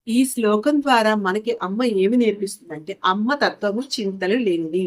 ఈ శ్లోకం ద్వారా మనకి అమ్మ ఏమి నేర్పిస్తుందంటే, అమ్మ తత్వము చింతలు లేనిది,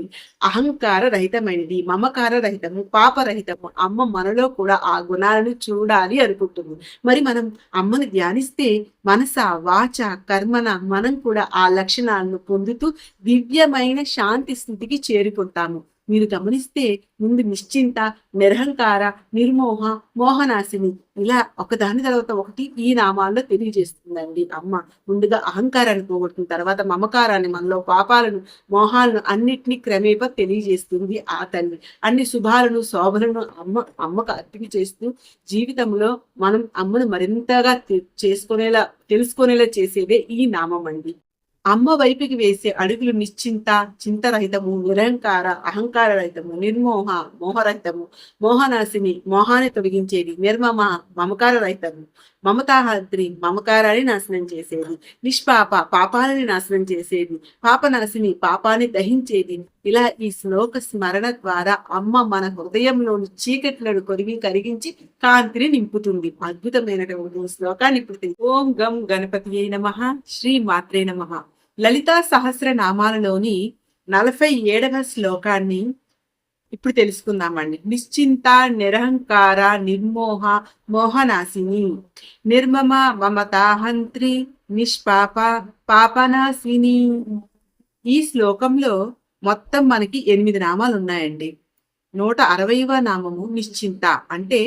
అహంకార రహితమైనది, మమకార రహితము, పాపరహితము. అమ్మ మనలో కూడా ఆ గుణాలను చూడాలి అనుకుంటుంది. మరి మనం అమ్మని ధ్యానిస్తే మనస, వాచ, కర్మన మనం కూడా ఆ లక్షణాలను పొందుతూ దివ్యమైన శాంతి స్థితికి చేరుకుంటాము. మీరు గమనిస్తే ముందు నిశ్చింత, నిరహంకార, నిర్మోహ, మోహనాశిని ఇలా ఒకదాని తర్వాత ఒకటి ఈ నామాల్లో తెలియజేస్తుందండి అమ్మ. ముందుగా అహంకారాన్ని పోగొట్టిన తర్వాత మమకారాన్ని మనలో పాపాలను, మోహాలను అన్నిటినీ క్రమేపా తెలియజేస్తుంది ఆ తల్లి. అన్ని శుభాలను, శోభలను అమ్మకు అర్పిక చేస్తూ జీవితంలో మనం అమ్మను మరింతగా తెలుసుకునేలా చేసేదే ఈ నామం అండి. అమ్మ వైపుకి వేసే అడుగులు నిశ్చింత, చింతరహితము, నిరహంకార, అహంకార రహితము, నిర్మోహ, మోహరహితము, మోహనాశిని, మోహాన్ని తొలగించేది, నిర్మమ, మమకార రహితము, మమతాహాద్రి, మమకారాన్ని నాశనం చేసేది, నిష్పాప, పాపాలని నాశనం చేసేది, పాపనాశిని, పాపాన్ని దహించేది. ఇలా ఈ శ్లోక స్మరణ ద్వారా అమ్మ మన హృదయంలోని చీకట్లను కరిగించి కాంతిని నింపుతుంది. అద్భుతమైనటువంటి శ్లోకాన్ని ఇప్పుడు ఓం గం గణపతి నమః, శ్రీ మాత్రే నమః. లలితా సహస్రనామాలలోని 47వ శ్లోకాన్ని ఇప్పుడు తెలుసుకుందామండి. నిశ్చింత, నిరహంకార, నిర్మోహ, మోహనాశిని, నిర్మమ, మమతాహంత్రి, నిష్పాప, పాపనాశిని. ఈ శ్లోకంలో మొత్తం మనకి 8 నామాలు ఉన్నాయండి. 160వ నామము నిశ్చింత అంటే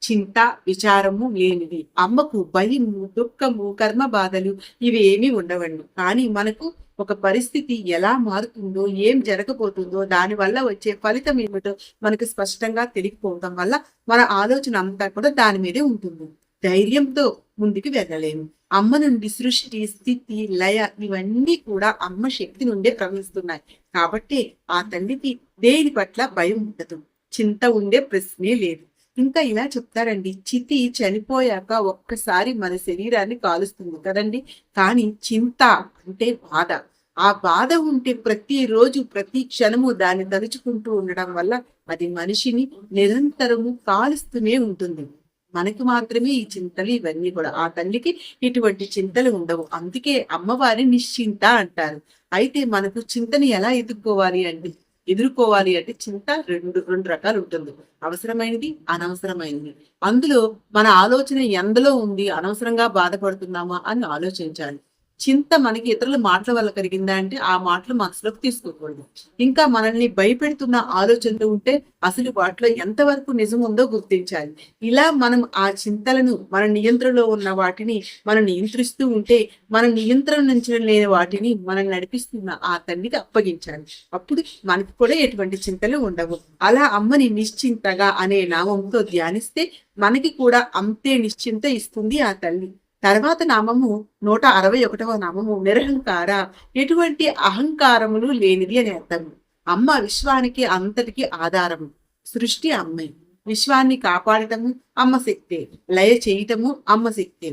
చింత, విచారము లేనిది. అమ్మకు భయము, దుఃఖము, కర్మ బాధలు ఇవేమీ ఉండవండి. కానీ మనకు ఒక పరిస్థితి ఎలా మారుతుందో, ఏం జరగబోతుందో, దానివల్ల వచ్చే ఫలితం ఏమిటో మనకు స్పష్టంగా తెలియకపోవటం వల్ల మన ఆలోచన అంతా కూడా దాని మీదే ఉంటుంది. ధైర్యంతో ముందుకు వెళ్ళలేము. అమ్మ నుండి సృష్టి, స్థితి, లయ ఇవన్నీ కూడా అమ్మ శక్తి నుండే ప్రవహిస్తున్నాయి. కాబట్టి ఆ తల్లికి దేని పట్ల భయం ఉండదు, చింత ఉండే ప్రశ్నే లేదు. ఇంకా ఇలా చెప్తారండి, చితి చనిపోయాక ఒక్కసారి మన శరీరాన్ని కాలుస్తుంది కదండి. కానీ చింత అంటే బాధ. ఆ బాధ ఉంటే ప్రతిరోజు ప్రతి క్షణము దాన్ని తలుచుకుంటూ ఉండడం వల్ల అది మనిషిని నిరంతరము కాలుస్తూనే ఉంటుంది. మనకి మాత్రమే ఈ చింతలు ఇవన్నీ కూడా. ఆ తల్లికి ఇటువంటి చింతలు ఉండవు. అందుకే అమ్మవారి నిశ్చింత అంటారు. అయితే మనకు చింతని ఎలా ఎదుర్కోవాలి అంటే చింత రెండు రకాలు ఉంటుంది. అవసరమైనది, అనవసరమైనది. అందులో మన ఆలోచన ఎందులో ఉంది, అనవసరంగా బాధపడుతున్నామా అని ఆలోచించాలి. చింత మనకి ఇతరుల మాటల వల్ల కలిగిందా అంటే ఆ మాటలు మనసులోకి తీసుకోకూడదు. ఇంకా మనల్ని భయపెడుతున్న ఆలోచనలు ఉంటే అసలు వాటిలో ఎంతవరకు నిజం ఉందో గుర్తించాలి. ఇలా మనం ఆ చింతలను మన నియంత్రణలో ఉన్న వాటిని మనం నియంత్రిస్తూ ఉంటే మన నియంత్రణ నుంచి లేని వాటిని మనం నడిపిస్తున్న ఆ తల్లికి అప్పగించాలి. అప్పుడు మనకు కూడా ఎటువంటి చింతలు ఉండవు. అలా అమ్మని నిశ్చింతగా అనే నామంతో ధ్యానిస్తే మనకి కూడా అంతే నిశ్చింత ఇస్తుంది ఆ తల్లి. తర్వాత నామము 161వ నామము నిరహంకార, ఎటువంటి అహంకారములు లేనిది అని అర్థం. అమ్మ విశ్వానికి అంతటికి ఆధారము. సృష్టి అమ్మే, విశ్వాన్ని కాపాడటము అమ్మ శక్తే, లయ చేయటము అమ్మ శక్తే.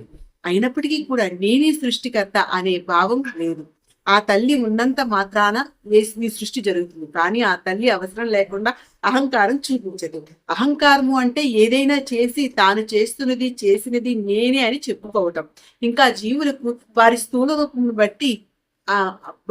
అయినప్పటికీ కూడా నేనే సృష్టికర్త అనే భావం లేదు. ఆ తల్లి ఉన్నంత మాత్రాన ఈ సృష్టి జరుగుతుంది. కానీ ఆ తల్లి అవసరం లేకుండా అహంకారం చూపించదు. అహంకారము అంటే ఏదైనా చేసి తాను చేసినది నేనే అని చెప్పుకోవటం. ఇంకా జీవులకు వారి స్థూల రూపమును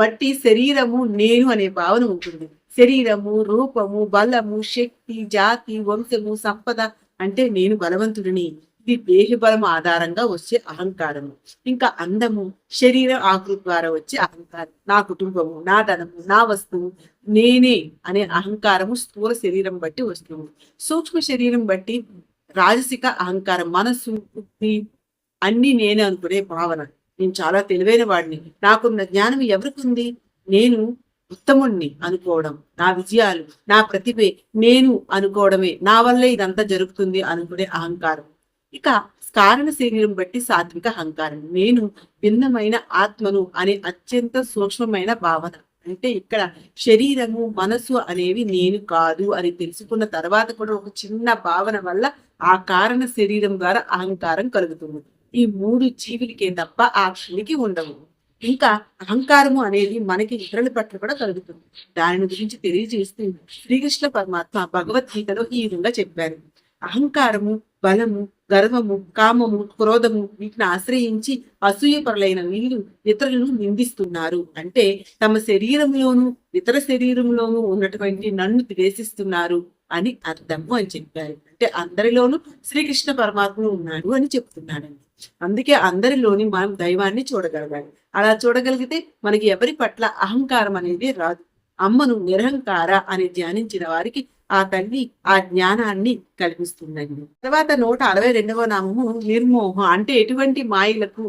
బట్టి శరీరము నేను అనే భావన ఉంటుంది. శరీరము, రూపము, బలము, శక్తి, జాతి, వంశము, సంపద అంటే నేను బలవంతుడిని. ఇది దేహబలం ఆధారంగా వచ్చే అహంకారము. ఇంకా అందము, శరీర ఆకృతి ద్వారా వచ్చే అహంకారం. నా కుటుంబము, నా ధనము, నా వస్తువు, నేనే అనే అహంకారము స్థూల శరీరం బట్టి వస్తుంది. సూక్ష్మ శరీరం బట్టి రాజసిక అహంకారం, మనస్సు, బుద్ధి అన్ని నేనే అనుకునే భావన. నేను చాలా తెలివైన వాడిని, నాకున్న జ్ఞానం ఎవరికుంది, నేను ఉత్తముణ్ణి అనుకోవడం, నా విజయాలు, నా ప్రతిభే నేను అనుకోవడమే, నా వల్లే ఇదంతా జరుగుతుంది అనుకునే అహంకారం. ఇక కారణ శరీరం బట్టి సాత్విక అహంకారం, నేను భిన్నమైన ఆత్మను అనే అత్యంత సూక్ష్మమైన భావన. అంటే ఇక్కడ శరీరము, మనసు అనేవి నేను కాదు అని తెలుసుకున్న తర్వాత కూడా ఒక చిన్న భావన వల్ల ఆ కారణ శరీరం ద్వారా అహంకారం కలుగుతుంది. ఈ 3 జీవులకే తప్ప ఆ క్షణికి ఉండవు. ఇంకా అహంకారము అనేది మనకి ఇతరుల పట్ల కూడా కలుగుతుంది. దాని గురించి తెలియజేస్తూ శ్రీకృష్ణ పరమాత్మ భగవద్గీతలో ఈ విధంగా చెప్పారు. అహంకారము బలము, గర్వము, కామము, క్రోధము వీటిని ఆశ్రయించి అసూయపరులైన వీళ్ళు ఇతరులను నిందిస్తున్నారు. అంటే తమ శరీరంలోను ఇతర శరీరంలోనూ ఉన్నటువంటి నన్ను ద్వేషిస్తున్నారు అని అర్థము అని చెప్పారు. అంటే అందరిలోనూ శ్రీకృష్ణ పరమాత్మ ఉన్నాడు అని చెప్తున్నాడండి. అందుకే అందరిలోని మనం దైవాన్ని చూడగలగాలి. అలా చూడగలిగితే మనకి ఎవరి పట్ల అహంకారం అనేది రాదు. అమ్మను నిరహంకార అని ధ్యానించిన వారికి ఆ తల్లి ఆ జ్ఞానాన్ని కల్పిస్తుందండి. తర్వాత 162వ నామము నిర్మోహ. అంటే ఎటువంటి మాయలకు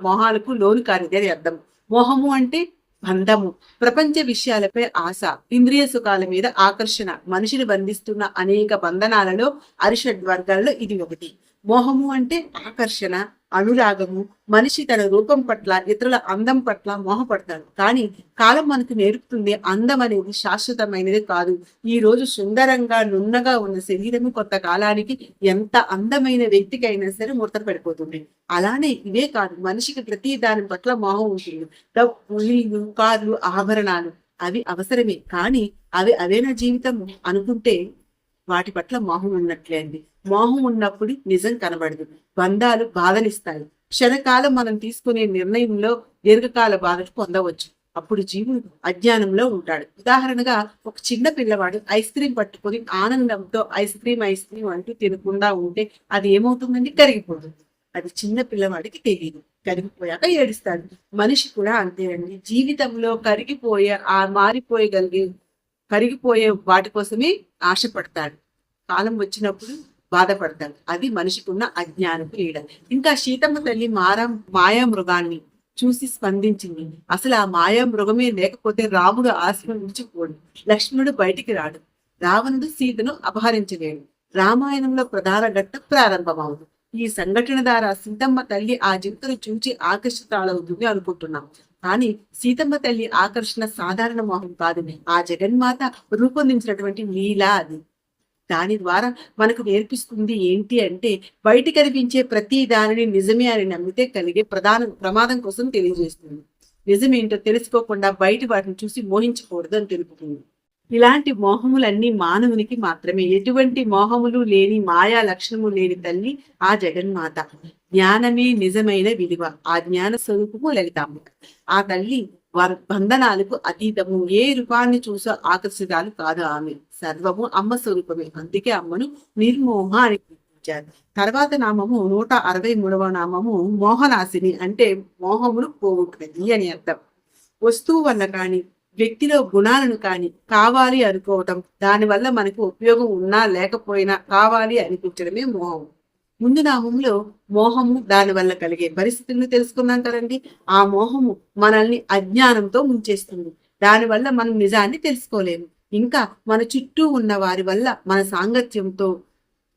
మోహాలకు లోను కానిది అని అర్థం. మోహము అంటే బంధము, ప్రపంచ విషయాలపై ఆశ, ఇంద్రియ సుఖాల మీద ఆకర్షణ, మనిషిని బంధిస్తున్న అనేక బంధనాలలో అరిషడ్వర్గాల్లో ఇది ఒకటి. మోహము అంటే ఆకర్షణ, అనురాగము. మనిషి తన రూపం పట్ల, ఇతరుల అందం పట్ల మోహపడతాడు. కానీ కాలం మనకు నేర్పుతుంది అందం అనేది శాశ్వతమైనది కాదు. ఈ రోజు సుందరంగా నున్నగా ఉన్న శరీరము కొంత కాలానికి ఎంత అందమైన వ్యక్తికైనా సరే ముడత పడిపోతుంది. అలానే ఇవే కాదు, మనిషికి ప్రతి దాని పట్ల మోహం ఉంటుంది. డబ్బు, ఇల్లు, కార్లు, ఆభరణాలు అవి అవసరమే, కానీ అవి అవేనా జీవితం అనుకుంటే వాటి పట్ల మోహం ఉన్నట్లే అండి. మోహం ఉన్నప్పుడు నిజం కనబడదు. బంధాలు బాధనిస్తాయి. క్షణకాలం మనం తీసుకునే నిర్ణయంలో దీర్ఘకాల బాధలు పొందవచ్చు. అప్పుడు జీవుడు అజ్ఞానంలో ఉంటాడు. ఉదాహరణగా ఒక చిన్న పిల్లవాడు ఐస్ క్రీం పట్టుకొని ఆనందంతో ఐస్ క్రీం అంటూ తినకుండా ఉంటే అది ఏమవుతుందండి? కరిగిపోతుంది. అది చిన్న పిల్లవాడికి తెలియదు. కరిగిపోయాక ఏడుస్తాడు. మనిషి కూడా అంతేనండి. జీవితంలో కరిగిపోయే వాటి కోసమే ఆశపడతాడు. కాలం వచ్చినప్పుడు బాధపడతాడు. అది మనిషికి ఉన్న అజ్ఞానపు లీడ. ఇంకా సీతమ్మ తల్లి మాయా మృగాన్ని చూసి స్పందించింది. అసలు ఆ మాయా మృగమే లేకపోతే రాముడు ఆశ్రమం నుంచి పోడు, లక్ష్మణుడు బయటికి రాడు, రావణుడు సీతను అపహరించలేడు. రామాయణంలో ప్రధాన ఘట్టం ప్రారంభమవుతుంది. ఈ సంఘటన ద్వారా సీతమ్మ తల్లి ఆ జింకను చూచి ఆకర్షితాలవుతుంది అనుకుంటున్నాం. కానీ సీతమ్మ తల్లి ఆకర్షణ సాధారణ మోహం కాదు. ఆ జగన్మాత రూపొందించినటువంటి లీల అది. దాని ద్వారా మనకు నేర్పిస్తుంది ఏంటి అంటే, బయట కనిపించే ప్రతి దానిని నిజమే అని నమ్మితే కలిగే ప్రమాదం కోసం తెలియజేస్తుంది. నిజమేంటో తెలుసుకోకుండా బయట వాటిని చూసి మోహించకూడదు అని తెలుపుతుంది. ఇలాంటి మోహములన్నీ మానవునికి మాత్రమే. ఎటువంటి మోహములు లేని, మాయా లక్షణము లేని తల్లి ఆ జగన్మాత. జ్ఞానమే నిజమైన విలువ. ఆ జ్ఞాన స్వరూపము లలితాంబ. ఆ తల్లి బంధనాలకు అతీతము. ఏ రూపాన్ని చూసో ఆకర్షితాలు కాదు ఆమె. సర్వము అమ్మ స్వరూపమే. అందుకే అమ్మను నిర్మోహ అని పిలిపించారు. తర్వాత నామము 163వ నామము మోహనాశిని. అంటే మోహమును పోగొట్టుకుంది అని అర్థం. వస్తువు వల్ల కానీ, వ్యక్తిలో గుణాలను కానీ కావాలి అనుకోవటం, దానివల్ల మనకు ఉపయోగం ఉన్నా లేకపోయినా కావాలి అనిపించడమే మోహం. ముందు నామంలో మోహము, దాని వల్ల కలిగే పరిస్థితులను తెలుసుకున్నాం కదండి. ఆ మోహము మనల్ని అజ్ఞానంతో ముంచేస్తుంది. దానివల్ల మనం నిజాన్ని తెలుసుకోలేము. ఇంకా మన చుట్టూ ఉన్న వారి వల్ల, మన సాంగత్యంతో,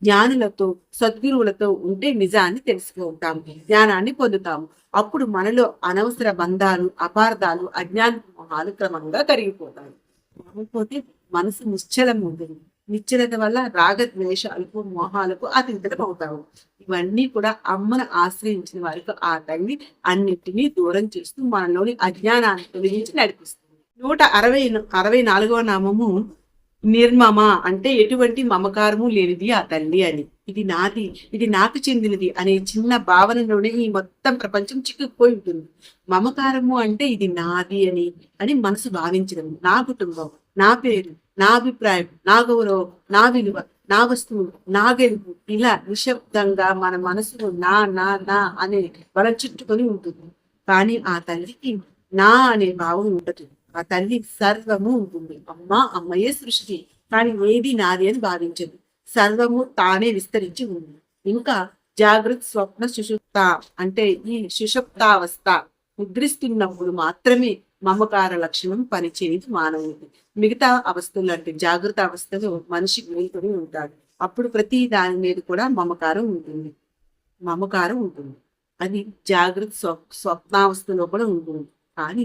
జ్ఞానులతో, సద్గురువులతో ఉంటే నిజాన్ని తెలుసుకుంటాము, జ్ఞానాన్ని పొందుతాము. అప్పుడు మనలో అనవసర బంధాలు, అపార్థాలు, అజ్ఞాన మోహాలు క్రమంగా కరిగిపోతాయి. కాకపోతే మనసు నిశ్చలం ఉంటుంది. నిశ్చలత వల్ల రాగద్వేషాలకు, మోహాలకు అతీతం అవుతాము. ఇవన్నీ కూడా అమ్మను ఆశ్రయించిన వారికి ఆ తల్లి అన్నిటినీ దూరం చేస్తూ మనలోని అజ్ఞానాన్ని తొలగించి నడిపిస్తుంది. 164వ నామము నిర్మమ. అంటే ఎటువంటి మమకారము లేనిది ఆ తల్లి అని. ఇది నాది, ఇది నాకు చెందినది అనే చిన్న భావనలోనే ఈ మొత్తం ప్రపంచం చిక్కుకుపోయి ఉంటుంది. మమకారము అంటే ఇది నాది అని మనసు భావించడం. నా కుటుంబం, నా పేరు, నా అభిప్రాయం, నా గౌరవం, నా విలువ, నా వస్తువు, నా గెలుపు, ఇలా నిశ్శబ్దంగా మన మనసును నా నా నా అనే బలం చుట్టుకొని ఉంటుంది. కానీ ఆ తల్లికి నా అనే భావం ఉండదు. ఆ తల్లి సర్వము ఉంటుంది. అమ్మయే సృష్టి, కానీ ఏది నాది అని భావించదు. సర్వము తానే విస్తరించి ఉంది. ఇంకా జాగృత్, స్వప్న, సుషుప్త. అంటే ఈ సుషుప్తావస్థ నిద్రిస్తున్నప్పుడు మాత్రమే మమకార లక్షణం పనిచేయదు మానవుడికి. మిగతా అవస్థలు అంటే జాగ్రత్త అవస్థలో మనిషి మేల్కొని ఉంటాడు. అప్పుడు ప్రతి దాని మీద కూడా మమకారం ఉంటుంది. అది జాగ్రత్త స్వప్నావస్థలో కూడా ఉంటుంది. కానీ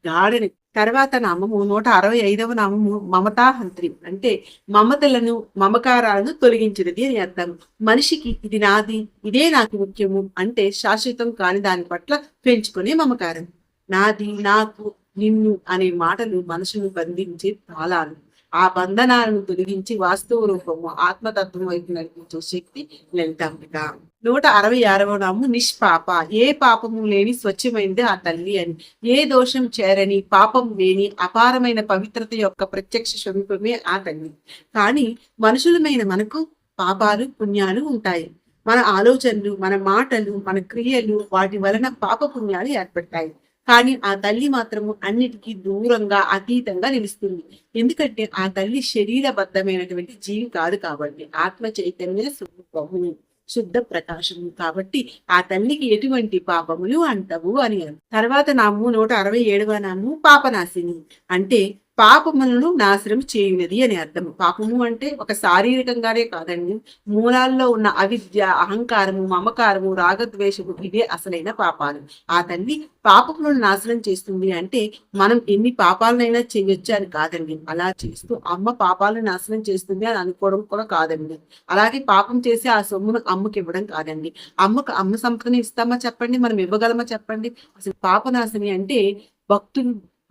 గాఢని. తర్వాత నామము 165వ నామము మమతాహంత్రి. అంటే మమతలను, మమకారాలను తొలగించినది అని అర్థం. మనిషికి ఇది నాది, ఇదే నాకు ముఖ్యము అంటే శాశ్వతం కాని దాని పట్ల పెంచుకునే మమకారం. నాది, నాకు, నిన్ను అనే మాటలు మనసును బంధించే తాళాలు. ఆ బంధనాలను తొలగించి వాస్తవ రూపము ఆత్మతత్వం వైపు నడిపించే శక్తి లలితాంబిక. 166వ నామము నిష్పాప. ఏ పాపము లేని స్వచ్ఛమైంది ఆ తల్లి అని. ఏ దోషం చేరని పాపం లేని అపారమైన పవిత్రత యొక్క ప్రత్యక్ష స్వరూపమే ఆ తల్లి. కానీ మనుషులమైన మనకు పాపాలు పుణ్యాలు ఉంటాయి. మన ఆలోచనలు, మన మాటలు, మన క్రియలు, వాటి వలన పాప పుణ్యాలు ఏర్పడతాయి. కానీ ఆ తల్లి మాత్రము అన్నిటికీ దూరంగా అతీతంగా నిలుస్తుంది. ఎందుకంటే ఆ తల్లి శరీరబద్ధమైనటువంటి జీవి కాదు కాబట్టి, ఆత్మ చైతన్య స్వరూపము, శుద్ధ ప్రకాశము కాబట్టి ఆ తల్లికి ఎటువంటి పాపములు అంటవు అని. తర్వాత నాము 167వ నాము పాపనాశిని. అంటే పాపములను నాశనం చేయునది అని అర్థం. పాపము అంటే ఒక శారీరకంగానే కాదండి, మూలాల్లో ఉన్న అవిద్య, అహంకారము, మమకారము, రాగద్వేషము, ఇవే అసలైన పాపాలు. ఆ తల్లి పాపములను నాశనం చేస్తుంది అంటే మనం ఎన్ని పాపాలనైనా చేయొచ్చు అని కాదండి. అలా చేస్తూ అమ్మ పాపాలను నాశనం చేస్తుంది అని అనుకోవడం కూడా కాదండి. అలాగే పాపం చేసి ఆ సొమ్మును అమ్మకి ఇవ్వడం కాదండి. అమ్మ సంపదని ఇస్తామా చెప్పండి, మనం ఇవ్వగలమా చెప్పండి. అసలు పాపనాశని అంటే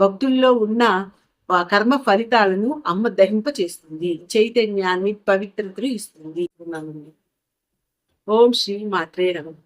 భక్తుల్లో ఉన్న కర్మ ఫలితాలను అమ్మ దహింప చేస్తుంది, చైతన్యాన్ని, పవిత్రతను ఇస్తుంది. ఓం శ్రీ మాత్రే నమః.